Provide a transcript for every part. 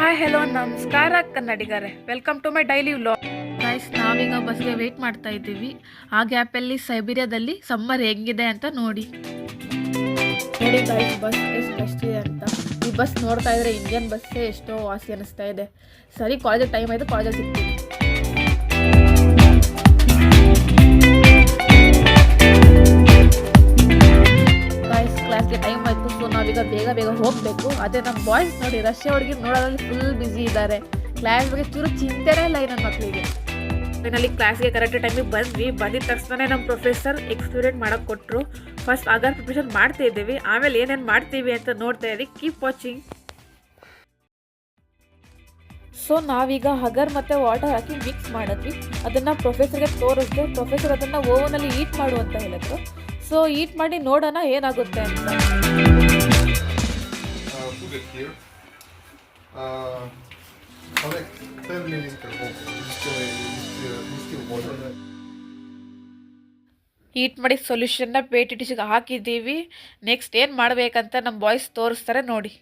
Hi hello ನಮಸ್ಕಾರ ಕನ್ನಡಿಗರೇ, welcome to my daily vlog. Guys, ನಾವೀಗ ಬಸ್ಗೆ ವೆಯ್ಟ್ ಮಾಡ್ತಾ ಇದ್ದೀವಿ. ಆ ಗ್ಯಾಪಲ್ಲಿ ಸೈಬೀರಿಯಾದಲ್ಲಿ ಸಮ್ಮರ್ ಹೆಂಗಿದೆ ಅಂತ ನೋಡಿ ಗೈಸ್, ಬಸ್ ಎಷ್ಟು ಎಷ್ಟಿದೆ ಅಂತ. ಈ ಬಸ್ ನೋಡ್ತಾ ಇದ್ರೆ ಇಂಡಿಯನ್ ಬಸ್ಸೇ ಎಷ್ಟೋ ವಾಸಿ ಅನಿಸ್ತಾ ಇದೆ. ಸರಿ, ಕಾಲೇಜ್ ಟೈಮ್ ಆಯಿತು, ಕಾಲೇಜಲ್ಲಿ ಸಿಗ್ತೀವಿ. ಕ್ಲಾಸ್ಗೆ ಟೈಮ್ ಆಯಿತು, ಸೊ ನಾವೀಗ ಬೇಗ ಬೇಗ ಹೋಗಬೇಕು. ಅದೇ ನಮ್ಮ ಬಾಯ್ಸ್ ನೋಡಿ, ರಷ್ಯಾ ಹುಡುಗಿ ನೋಡೋದ್ರಲ್ಲಿ ಫುಲ್ ಬ್ಯುಸಿ ಇದ್ದಾರೆ. ಕ್ಲಾಸ್ ಬಗ್ಗೆ ಚೂರು ಚಿಂತೆನೇ ಇಲ್ಲ ಈ ನನ್ನ ಮಕ್ಕಳಿಗೆ. ಫೈನಲಿ ಕ್ಲಾಸ್ಗೆ ಕರೆಕ್ಟ್ ಟೈಮಿಗೆ ಬಂದಿದ್ದ ತಕ್ಷಣ ನಮ್ಮ ಪ್ರೊಫೆಸರ್ ಎಕ್ಸ್ಪೀರಿಯೆಂಟ್ ಮಾಡೋಕ್ಕೆ ಕೊಟ್ಟರು. ಫಸ್ಟ್ ಆಗ ಪ್ರಿಪ್ರೇಷನ್ ಮಾಡ್ತಾ ಇದ್ದೀವಿ, ಆಮೇಲೆ ಏನೇನು ಮಾಡ್ತೀವಿ ಅಂತ ನೋಡ್ತಾ ಇದ್ದೀವಿ. Keep watching. ಸೊ ನಾವೀಗ ಹಗರ್ ಮತ್ತು ವಾಟರ್ ಹಾಕಿ ಮಿಕ್ಸ್ ಮಾಡಿದ್ವಿ. ಅದನ್ನು ಪ್ರೊಫೆಸರ್ಗೆ ತೋರಿಸಿದೆ. ಪ್ರೊಫೆಸರ್ ಅದನ್ನು ಓವನಲ್ಲಿ ಹೀಟ್ ಮಾಡು ಅಂತ ಹೇಳಿದ್ರು. ಸೊ ಹೀಟ್ ಮಾಡಿ ನೋಡೋಣ ಏನಾಗುತ್ತೆ ಅಂತ. ಹೀಟ್ ಮಾಡಿ ಸೊಲ್ಯೂಷನ್ನ ಪೇಟಿ ಟಿಶ್ಗೆ ಹಾಕಿದ್ದೀವಿ. ನೆಕ್ಸ್ಟ್ ಏನು ಮಾಡಬೇಕಂತ ನಮ್ಮ ಬಾಯ್ಸ್ ತೋರಿಸ್ತಾರೆ ನೋಡಿ.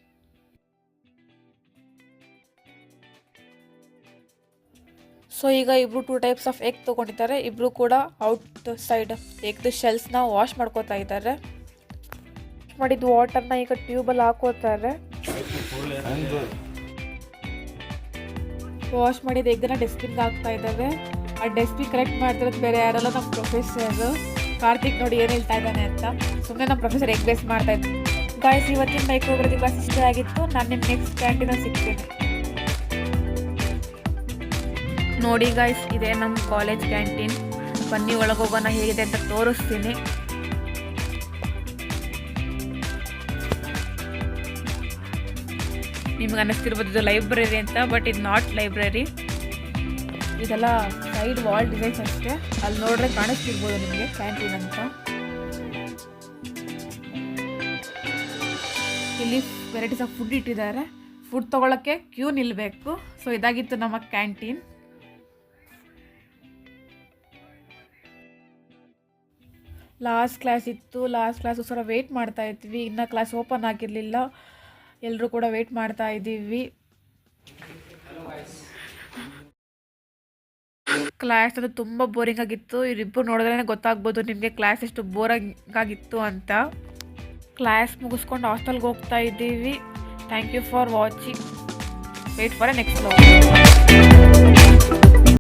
ಸೊ ಈಗ ಇಬ್ಬರು 2 ಟೈಪ್ಸ್ ಆಫ್ ಎಗ್ ತೊಗೊಂಡಿದ್ದಾರೆ. ಇಬ್ಬರು ಕೂಡ ಔಟ್ ಸೈಡ್ ಎಗ್ದು ಶೆಲ್ಸ್ನ ವಾಶ್ ಮಾಡ್ಕೋತಾ ಇದ್ದಾರೆ. ಮಾಡಿದ್ದು ವಾಟರ್ನ ಈಗ ಟ್ಯೂಬಲ್ಲಿ ಹಾಕೋತಾರೆ. ವಾಶ್ ಮಾಡಿದ ಎಗ್ಗನ್ನ ಡಸ್ಟ್ಬಿನ್ಗೆ ಹಾಕ್ತಾ ಇದ್ದಾರೆ. ಆ ಡಸ್ಟ್ಬಿನ್ ಕರೆಕ್ಟ್ ಮಾಡ್ತಿರೋದು ಬೇರೆ ಯಾರಲ್ಲ, ನಮ್ಮ ಪ್ರೊಫೆಸರ್ ಕಾರ್ತಿಕ್. ನೋಡಿ ಏನು ಹೇಳ್ತಾ ಇದ್ದಾನೆ ಅಂತ. ಸುಮ್ಮನೆ ನಮ್ಮ ಪ್ರೊಫೆಸರ್ ಎಗ್ ಬೇಸ್ ಮಾಡ್ತಾ ಇದ್ದಾರೆ. ಗಾಯ್ಸ್, ಇವತ್ತಿನ ಮೈಕ್ರೋಬ್ರದಿ ಕ್ಲಾಸ್ ಇಷ್ಟೇ ಆಗಿತ್ತು. ನಾನು ನಿಮ್ಮ ನೆಕ್ಸ್ಟ್ ಕ್ಯಾಂಟೀನಲ್ಲಿ ಸಿಗ್ತೀನಿ. ನೋಡಿ ಗಾಯ್ಸ್, ಇದೇ ನಮ್ಮ ಕಾಲೇಜ್ ಕ್ಯಾಂಟೀನ್. ಬನ್ನಿ ಒಳಗೋಗೋಣ, ಹೇಗಿದೆ ಅಂತ ತೋರಿಸ್ತೀನಿ. ನಿಮ್ಗೆ ಅನ್ನಿಸ್ತಿರ್ಬೋದು ಇದು ಲೈಬ್ರರಿ ಅಂತ, ಬಟ್ ಇದು ನಾಟ್ ಲೈಬ್ರರಿ. ಇದೆಲ್ಲ ಸೈಡ್ ವಾಲ್ ಡಿಸೈನ್ಸ್ ಅಷ್ಟೇ. ಅಲ್ಲಿ ನೋಡ್ರೆ ಕಾಣಿಸ್ತಿರ್ಬೋದು ನಿಮಗೆ ಕ್ಯಾಂಟೀನ್ ಅಂತ. ಇಲ್ಲಿ ವೆರೈಟೀಸ್ ಆಫ್ ಫುಡ್ ಇಟ್ಟಿದ್ದಾರೆ. ಫುಡ್ ತೊಗೊಳಕ್ಕೆ ಕ್ಯೂ ನಿಲ್ಲಬೇಕು. ಸೊ ಇದಾಗಿತ್ತು ನಮ್ಮ ಕ್ಯಾಂಟೀನ್. ಲಾಸ್ಟ್ ಕ್ಲಾಸ್ ಇತ್ತು. ಲಾಸ್ಟ್ ಕ್ಲಾಸೋಸ್ಕರ ವೆಯ್ಟ್ ಮಾಡ್ತಾ ಇದ್ವಿ. ಇನ್ನೂ ಕ್ಲಾಸ್ ಓಪನ್ ಆಗಿರಲಿಲ್ಲ. ಎಲ್ಲರೂ ಕೂಡ ವೆಯ್ಟ್ ಮಾಡ್ತಾ ಇದ್ದೀವಿ. ಕ್ಲಾಸ್ ಅದು ತುಂಬ ಬೋರಿಂಗ್ ಆಗಿತ್ತು. ಇವರಿಬ್ಬರು ನೋಡಿದ್ರೆ ಗೊತ್ತಾಗ್ಬೋದು ನಿಮಗೆ ಕ್ಲಾಸ್ ಎಷ್ಟು ಬೋರಿಂಗ್ ಆಗಿತ್ತು ಅಂತ. ಕ್ಲಾಸ್ ಮುಗಿಸ್ಕೊಂಡು ಹಾಸ್ಟೆಲ್ಗೆ ಹೋಗ್ತಾ ಇದ್ದೀವಿ. Thank you for watching. Wait for a next vlog.